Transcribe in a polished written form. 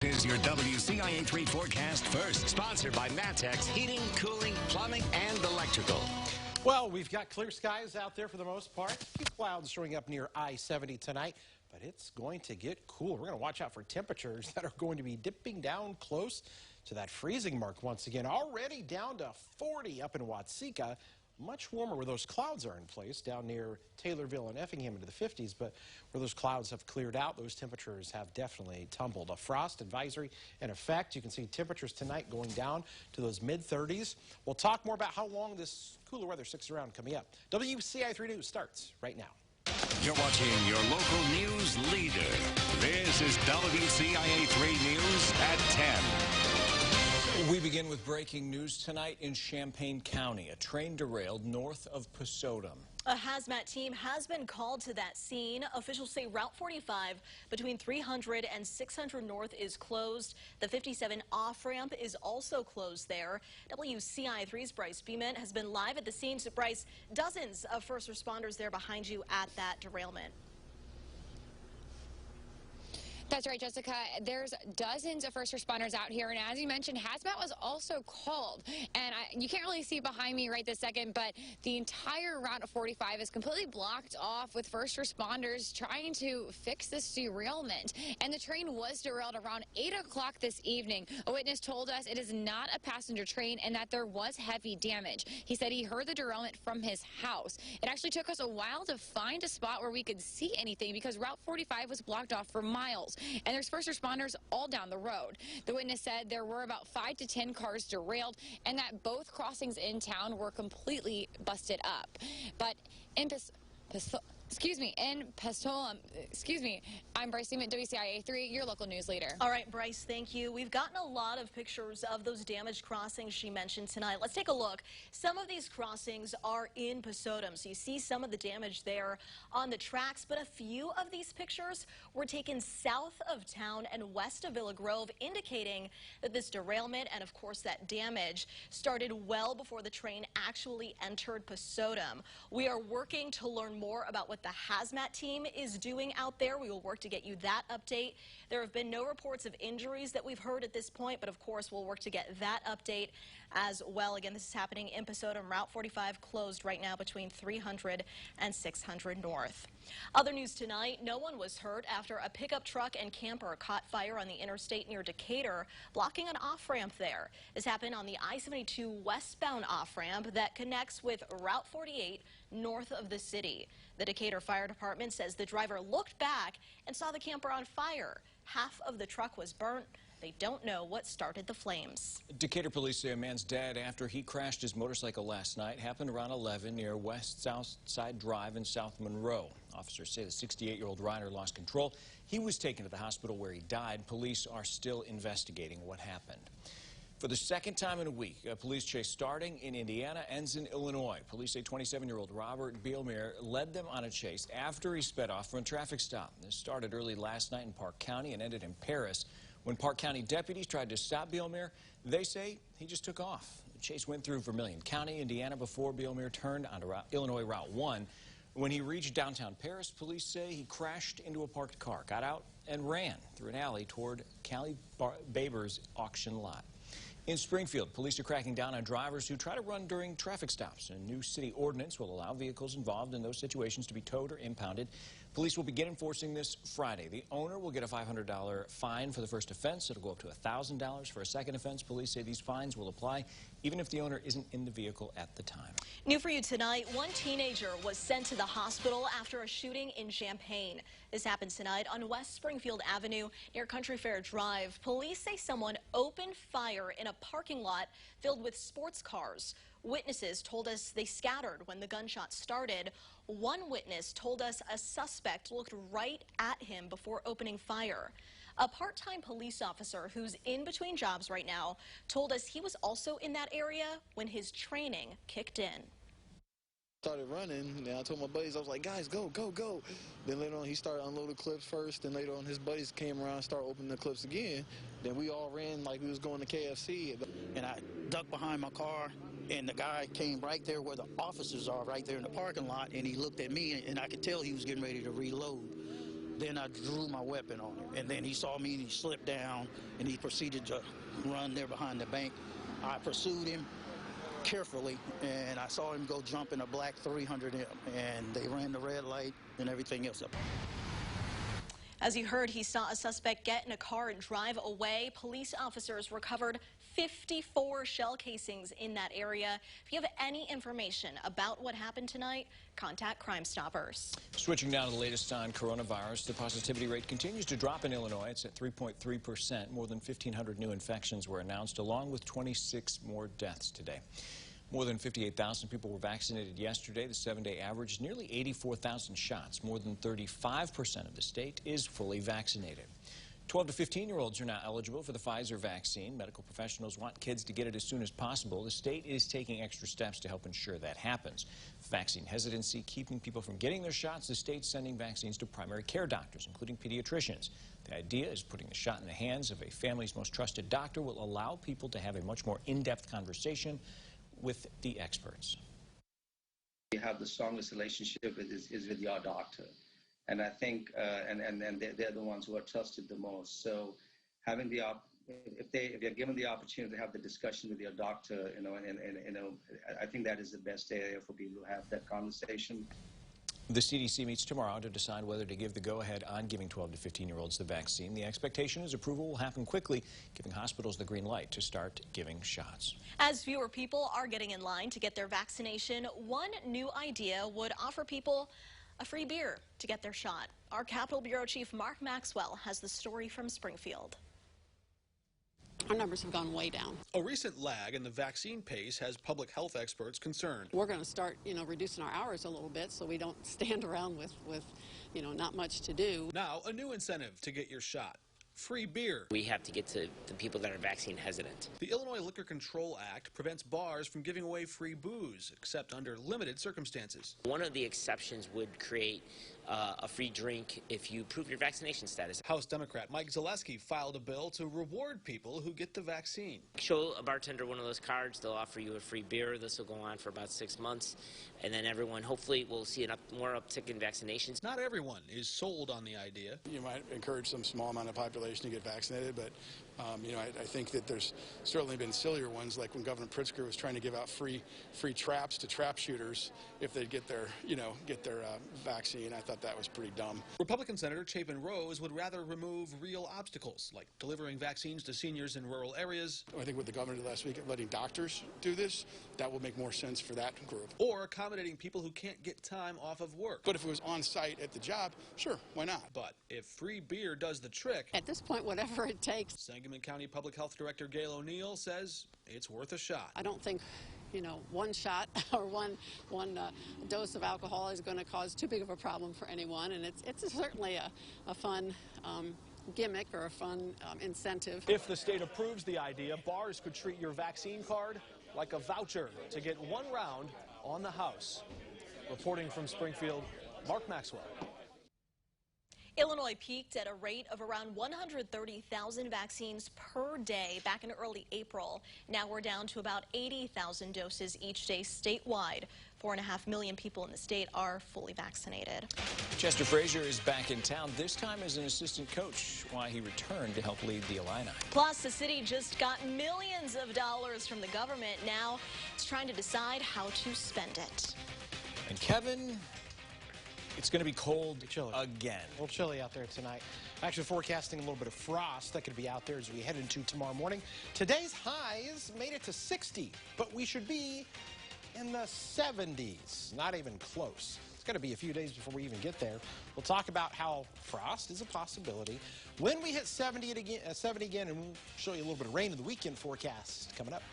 Is your WCIA3 forecast first, sponsored by Matex Heating, Cooling, Plumbing, and Electrical. Well, we've got clear skies out there for the most part. A few clouds showing up near I-70 tonight, but it's going to get cool. We're going to watch out for temperatures that are going to be dipping down close to that freezing mark once again. Already down to 40 up in Watsika. Much warmer where those clouds are in place down near Taylorville and Effingham into the 50s, but where those clouds have cleared out, those temperatures have definitely tumbled. A frost advisory in effect. You can see temperatures tonight going down to those mid-30s. We'll talk more about how long this cooler weather sticks around coming up. WCIA3 News starts right now. You're watching your local news leader. This is WCIA3 News at 10. We begin with breaking news tonight in Champaign County. A train derailed north of Posodum. A hazmat team has been called to that scene. Officials say Route 45 between 300 and 600 North is closed. The 57 off-ramp is also closed there. WCIA3's Bryce Beeman has been live at the scene. So Bryce, dozens of first responders there behind you at that derailment. That's right, Jessica. There's dozens of first responders out here, and as you mentioned, hazmat was also called. And you can't really see behind me right this second, but the entire Route 45 is completely blocked off with first responders trying to fix this derailment. And the train was derailed around 8 o'clock this evening. A witness told us it is not a passenger train and that there was heavy damage. He said he heard the derailment from his house. It actually took us a while to find a spot where we could see anything because Route 45 was blocked off for miles. And there's first responders all down the road. The witness said there were about 5 to 10 cars derailed and that both crossings in town were completely busted up. But in I'm Bryce Beeman, WCIA3, your local news leader. All right, Bryce, thank you. We've gotten a lot of pictures of those damaged crossings she mentioned tonight. Let's take a look. Some of these crossings are in Posodum, so you see some of the damage there on the tracks, but a few of these pictures were taken south of town and west of Villa Grove, indicating that this derailment and, of course, that damage started well before the train actually entered Posodum. We are working to learn more about what the hazmat team is doing out there. We will work to get you that update. There have been no reports of injuries that we've heard at this point, but of course we'll work to get that update as well. Again, this is happening in Posodum. Route 45 closed right now between 300 and 600 North. Other news tonight, no one was hurt after a pickup truck and camper caught fire on the interstate near Decatur, blocking an off-ramp there. This happened on the I-72 westbound off-ramp that connects with Route 48 north of the city. The Decatur Fire Department says the driver looked back and saw the camper on fire. Half of the truck was burnt. They don't know what started the flames. Decatur police say a man's dead after he crashed his motorcycle last night. Happened around 11 near West South Side Drive in South Monroe. Officers say the 68-year-old rider lost control. He was taken to the hospital where he died. Police are still investigating what happened. For the second time in a week, a police chase starting in Indiana ends in Illinois. Police say 27-year-old Robert Bielmeier led them on a chase after he sped off from a traffic stop. This started early last night in Park County and ended in Paris. When Park County deputies tried to stop Bielmeier, they say he just took off. The chase went through Vermilion County, Indiana, before Bielmeier turned onto Illinois Route 1. When he reached downtown Paris, police say he crashed into a parked car, got out, and ran through an alley toward Callie Baber's auction lot. In Springfield, police are cracking down on drivers who try to run during traffic stops. A new city ordinance will allow vehicles involved in those situations to be towed or impounded. Police will begin enforcing this Friday. The owner will get a $500 fine for the first offense. It'll go up to $1,000 for a second offense. Police say these fines will apply even if the owner isn't in the vehicle at the time. New for you tonight, one teenager was sent to the hospital after a shooting in Champaign. This happened tonight on West Springfield Avenue near Country Fair Drive. Police say someone opened fire in a parking lot filled with sports cars. Witnesses told us they scattered when the gunshot started. One witness told us a suspect looked right at him before opening fire. A part-time police officer who's in between jobs right now told us he was also in that area when his training kicked in. Started running, and I told my buddies, I was like, guys, go, go, go. Then later on, he started unloading clips first, and later on, his buddies came around and started opening the clips again. Then we all ran like we was going to KFC. And I ducked behind my car, and the guy came right there where the officers are, right there in the parking lot, and he looked at me, and I could tell he was getting ready to reload. Then I drew my weapon on him, and then he saw me and he slipped down, and he proceeded to run there behind the bank. I pursued him carefully, and I saw him go jump in a black 300M, and they ran the red light and everything else up. As you heard, he saw a suspect get in a car and drive away. Police officers recovered 54 shell casings in that area. If you have any information about what happened tonight, contact Crime Stoppers. Switching now to the latest on coronavirus, the positivity rate continues to drop in Illinois. It's at 3.3%. More than 1,500 new infections were announced, along with 26 more deaths today. More than 58,000 people were vaccinated yesterday. The 7-day average is nearly 84,000 shots. More than 35% of the state is fully vaccinated. 12 to 15-year-olds are now eligible for the Pfizer vaccine. Medical professionals want kids to get it as soon as possible. The state is taking extra steps to help ensure that happens. Vaccine hesitancy keeping people from getting their shots. The state's sending vaccines to primary care doctors, including pediatricians. The idea is putting the shot in the hands of a family's most trusted doctor will allow people to have a much more in-depth conversation with the experts. You have the strongest relationship is with your doctor. And I think, and they're the ones who are trusted the most. So having the, if they're given the opportunity to have the discussion with your doctor, I think that is the best area for people to have that conversation. The CDC meets tomorrow to decide whether to give the go-ahead on giving 12 to 15-year-olds the vaccine. The expectation is approval will happen quickly, giving hospitals the green light to start giving shots. As fewer people are getting in line to get their vaccination, one new idea would offer people a free beer to get their shot. Our Capitol Bureau Chief Mark Maxwell has the story from Springfield. Our numbers have gone way down. A recent lag in the vaccine pace has public health experts concerned. We're going to start, reducing our hours a little bit so we don't stand around with not much to do. Now, a new incentive to get your shot. Free beer. We have to get to the people that are vaccine hesitant. The Illinois Liquor Control Act prevents bars from giving away free booze, except under limited circumstances. One of the exceptions would create a free drink if you prove your vaccination status. House Democrat Mike Zaleski filed a bill to reward people who get the vaccine. Show a bartender one of those cards, they'll offer you a free beer. This will go on for about 6 months, and then everyone hopefully will see more uptick in vaccinations. Not everyone is sold on the idea. You might encourage some small amount of population to get vaccinated, but I think that there's certainly been sillier ones, like when Governor Pritzker was trying to give out free traps to trap shooters if they'd get their vaccine. I thought that was pretty dumb. Republican Senator Chapin Rose would rather remove real obstacles, like delivering vaccines to seniors in rural areas. I think what the governor did last week, letting doctors do this, that will make more sense for that group. Or accommodating people who can't get time off of work. But if it was on site at the job, sure, why not? But if free beer does the trick... At this point, whatever it takes. Sangamon County Public Health Director Gail O'Neill says it's worth a shot. I don't think, one shot or one dose of alcohol is going to cause too big of a problem for anyone, and it's certainly a fun gimmick or a fun incentive. If the state approves the idea, bars could treat your vaccine card like a voucher to get one round on the house. Reporting from Springfield, Mark Maxwell. Illinois peaked at a rate of around 130,000 vaccines per day back in early April. Now we're down to about 80,000 doses each day statewide. 4.5 million people in the state are fully vaccinated. Chester Frazier is back in town, this time as an assistant coach, why he returned to help lead the Illini. Plus, the city just got millions of dollars from the government. Now it's trying to decide how to spend it. And Kevin, it's going to be cold again. A little chilly out there tonight. Actually forecasting a little bit of frost that could be out there as we head into tomorrow morning. Today's highs made it to 60, but we should be in the 70s. Not even close. It's going to be a few days before we even get there. We'll talk about how frost is a possibility when we hit 70 again, and we'll show you a little bit of rain in the weekend forecast coming up.